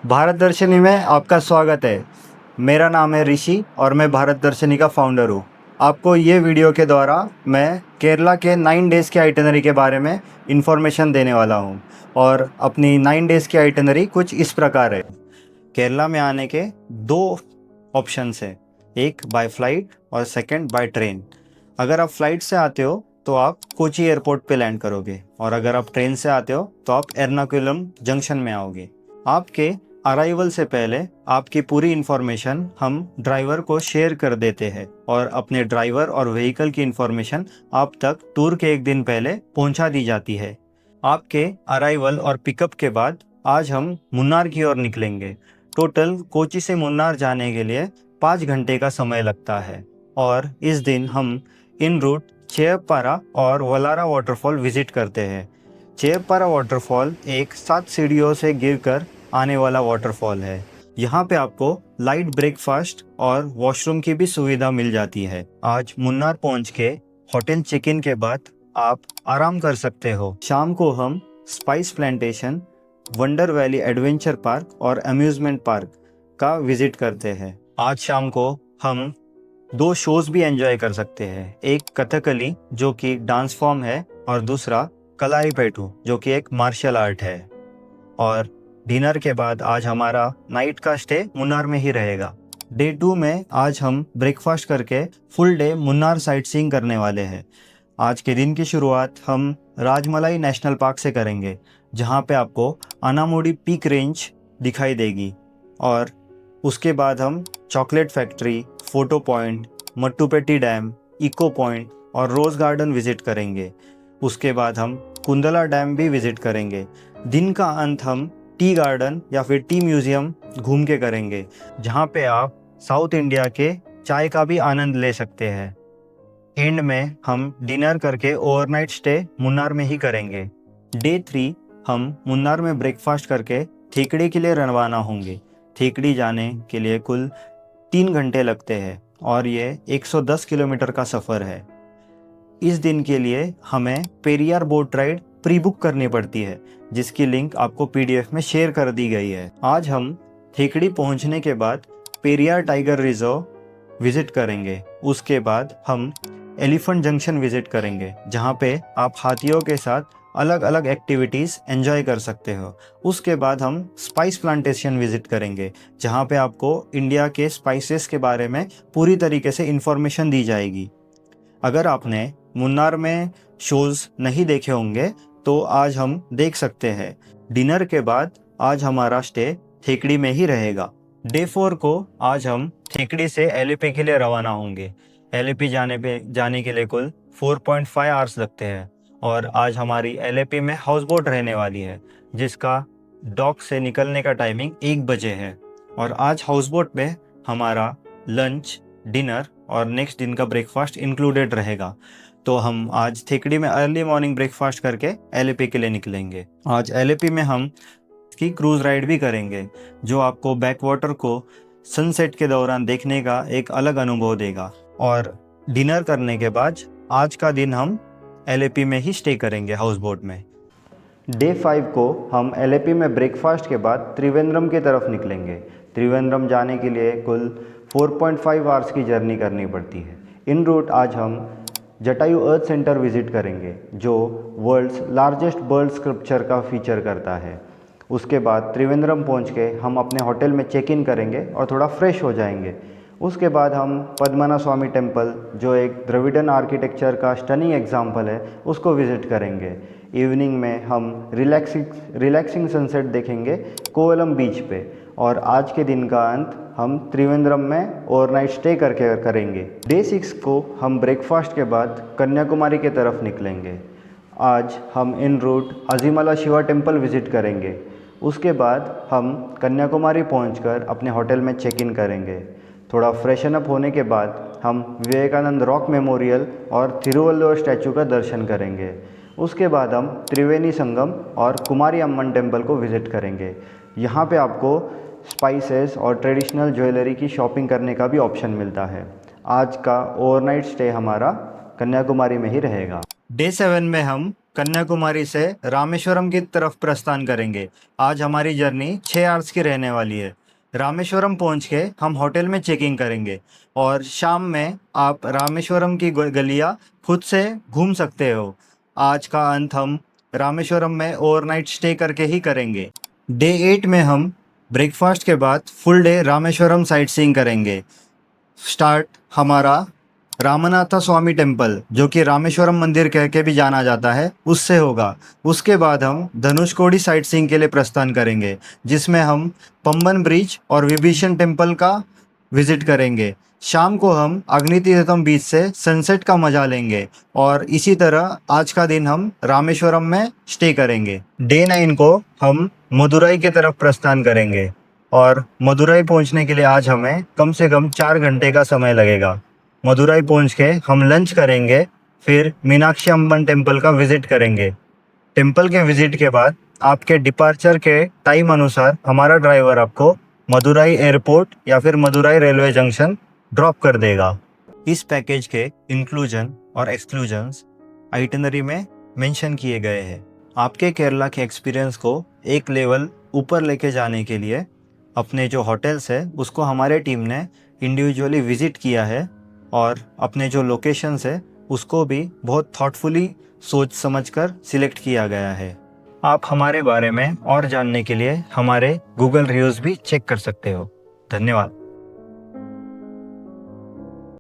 भारत दर्शनी में आपका स्वागत है। मेरा नाम है ऋषि और मैं भारत दर्शनी का फाउंडर हूँ। आपको ये वीडियो के द्वारा मैं केरला के 9 डेज़ के आइटिनरी के बारे में इन्फॉर्मेशन देने वाला हूँ। और अपनी 9 डेज़ की आइटिनरी कुछ इस प्रकार है। केरला में आने के दो ऑप्शंस हैं, एक बाय फ्लाइट और सेकंड बाय ट्रेन। अगर आप फ्लाइट से आते हो तो आप कोची एयरपोर्ट पे लैंड करोगे, और अगर आप ट्रेन से आते हो तो आप एर्नाकुलम जंक्शन में आओगे। आपके अराइवल से पहले आपकी पूरी इन्फॉर्मेशन हम ड्राइवर को शेयर कर देते हैं, और अपने ड्राइवर और व्हीकल की इन्फॉर्मेशन आप तक टूर के एक दिन पहले पहुंचा दी जाती है। आपके अराइवल और पिकअप के बाद आज हम मुन्नार की ओर निकलेंगे। टोटल कोची से मुन्नार जाने के लिए 5 घंटे का समय लगता है, और इस दिन हम इन रूट चेयप्पारा और वलारा वाटरफॉल विजिट करते हैं। चेयप्पारा वाटरफॉल एक 7 सीढ़ियों से गिरकर आने वाला वाटरफॉल है। यहाँ पे आपको लाइट ब्रेकफास्ट और वॉशरूम की भी सुविधा मिल जाती है। आज मुन्नार पहुँच के होटल चेक इन के बाद आप आराम कर सकते हो। शाम को हम spice plantation, wonder valley adventure park और अम्यूजमेंट पार्क का विजिट करते हैं। आज शाम को हम 2 शोज भी एंजॉय कर सकते हैं, एक कथकली जो कि डांस फॉर्म है और दूसरा कलारीपयट्टू जो कि एक मार्शल आर्ट है। और डिनर के बाद आज हमारा नाइट का स्टे मुन्नार में ही रहेगा। डे 2 में आज हम ब्रेकफास्ट करके full day Munnar sight seeing करने वाले हैं। आज के दिन की शुरुआत हम राजमलाई नेशनल पार्क से करेंगे, जहाँ पे आपको अनामुडी पीक रेंज दिखाई देगी। और उसके बाद हम chocolate factory, photo point, Mattupetty dam, echo point और रोज़ गार्डन विजिट करेंगे। उसके बाद हम कुंदला डैम भी विजिट करेंगे। दिन का अंत हम टी गार्डन या फिर टी म्यूज़ियम घूम के करेंगे, जहाँ पे आप साउथ इंडिया के चाय का भी आनंद ले सकते हैं। एंड में हम डिनर करके ओवरनाइट स्टे मुन्नार में ही करेंगे। डे 3 हम मुन्नार में ब्रेकफास्ट करके थेकड़ी के लिए रवाना होंगे। थेकड़ी जाने के लिए कुल 3 घंटे लगते हैं और ये 110 किलोमीटर का सफ़र है। इस दिन के लिए हमें Periyar boat ride pre book करनी पड़ती है, जिसकी लिंक आपको पीडीएफ में शेयर कर दी गई है। आज हम थेकड़ी पहुंचने के बाद पेरियार टाइगर रिजर्व विजिट करेंगे। उसके बाद हम एलिफेंट जंक्शन विजिट करेंगे, जहाँ पे आप हाथियों के साथ अलग अलग एक्टिविटीज़ एंजॉय कर सकते हो। उसके बाद हम स्पाइस प्लांटेशन विजिट करेंगे, जहाँ पे आपको इंडिया के स्पाइसेस के बारे में पूरी तरीके से इन्फॉर्मेशन दी जाएगी। अगर आपने मुन्नार में शोज़ नहीं देखे होंगे तो आज हम देख सकते हैं। डिनर के बाद आज हमारा स्टे थेकड़ी में ही रहेगा। डे 4 को आज हम थेकड़ी से एलएपी के लिए रवाना होंगे। एलएपी जाने के लिए कुल 4.5 आवर्स लगते हैं, और आज हमारी एलएपी में हाउस बोट रहने वाली है, जिसका डॉक से निकलने का टाइमिंग 1 बजे है। और आज हाउस बोट में हमारा लंच, डिनर और नेक्स्ट दिन का ब्रेकफास्ट इंक्लूडेड रहेगा। तो हम आज थेकड़ी में अर्ली मॉर्निंग ब्रेकफास्ट करके एलएपी के लिए निकलेंगे। आज एलएपी में हम की क्रूज़ राइड भी करेंगे, जो आपको बैक वाटर को सनसेट के दौरान देखने का एक अलग अनुभव देगा। और डिनर करने के बाद आज का दिन हम एलएपी में ही स्टे करेंगे हाउस बोट में। डे 5 को हम एलएपी में ब्रेकफास्ट के बाद त्रिवेंद्रम की तरफ निकलेंगे। त्रिवेंद्रम जाने के लिए कुल 4.5 आवर्स की जर्नी करनी पड़ती है। इन रूट आज हम जटायु अर्थ सेंटर विजिट करेंगे, जो वर्ल्ड्स लार्जेस्ट बर्ड स्कल्पचर का फीचर करता है। उसके बाद त्रिवेंद्रम पहुंच के हम अपने होटल में चेक इन करेंगे और थोड़ा फ्रेश हो जाएंगे। उसके बाद हम पद्मनाभ स्वामी टेम्पल, जो एक द्रविडन आर्किटेक्चर का स्टनिंग एग्जाम्पल है, उसको विज़िट करेंगे। इवनिंग में हम रिलैक्सिंग सनसेट देखेंगे कोवलम बीच पे। और आज के दिन का अंत हम त्रिवेंद्रम में ओवरनाइट स्टे करके करेंगे। डे 6 को हम ब्रेकफास्ट के बाद कन्याकुमारी की तरफ निकलेंगे। आज हम इन रूट अजीमला शिवा टेम्पल विज़िट करेंगे। उसके बाद हम कन्याकुमारी पहुंचकर अपने होटल में चेक इन करेंगे। थोड़ा फ्रेशन अप होने के बाद हम विवेकानंद रॉक मेमोरियल और थिरुवल्लुवर स्टैचू का दर्शन करेंगे। उसके बाद हम त्रिवेणी संगम और कुमारी अम्मन टेम्पल को विज़िट करेंगे। यहाँ पे आपको स्पाइसेस और ट्रेडिशनल ज्वेलरी की शॉपिंग करने का भी ऑप्शन मिलता है। आज का ओवरनाइट स्टे हमारा कन्याकुमारी में ही रहेगा। डे 7 में हम कन्याकुमारी से रामेश्वरम की तरफ प्रस्थान करेंगे। आज हमारी जर्नी 6 आवर्स की रहने वाली है। रामेश्वरम पहुंच के हम होटल में चेकिंग करेंगे और शाम में आप रामेश्वरम की गलियां खुद से घूम सकते हो। आज का अंत हम रामेश्वरम में ओवरनाइट स्टे करके ही करेंगे। डे 8 में हम ब्रेकफास्ट के बाद full day Rameswaram sight seeing करेंगे। स्टार्ट हमारा रामनाथ स्वामी टेम्पल, जो कि रामेश्वरम मंदिर कह के भी जाना जाता है, उससे होगा। उसके बाद हम धनुषकोडी साइट सीइंग के लिए प्रस्थान करेंगे, जिसमें हम पंबन ब्रिज और विभीषण टेम्पल का विजिट करेंगे। शाम को हम अग्नितीर्थम बीच से सनसेट का मजा लेंगे और इसी तरह आज का दिन हम रामेश्वरम में स्टे करेंगे। डे 9 को हम मदुरई की तरफ प्रस्थान करेंगे और मदुरई पहुंचने के लिए आज हमें कम से कम 4 घंटे का समय लगेगा। मदुरई पहुंच के हम लंच करेंगे, फिर मीनाक्षी अम्बन टेम्पल का विजिट करेंगे। टेम्पल के विजिट के बाद आपके डिपार्चर के टाइम अनुसार हमारा ड्राइवर आपको मदुरई एयरपोर्ट या फिर मदुरई रेलवे जंक्शन ड्रॉप कर देगा। इस पैकेज के इंक्लूजन और एक्सक्लूजन्स आइटनरी में मेंशन किए गए हैं। आपके केरला के एक्सपीरियंस को एक लेवल ऊपर लेके जाने के लिए अपने जो होटल्स है उसको हमारे टीम ने इंडिविजुअली विज़िट किया है और अपने जो लोकेशंस है उसको भी बहुत थॉटफुली सोच समझकर सिलेक्ट किया गया है। आप हमारे बारे में और जानने के लिए हमारे गूगल रिव्यूज़ भी चेक कर सकते हो। धन्यवाद।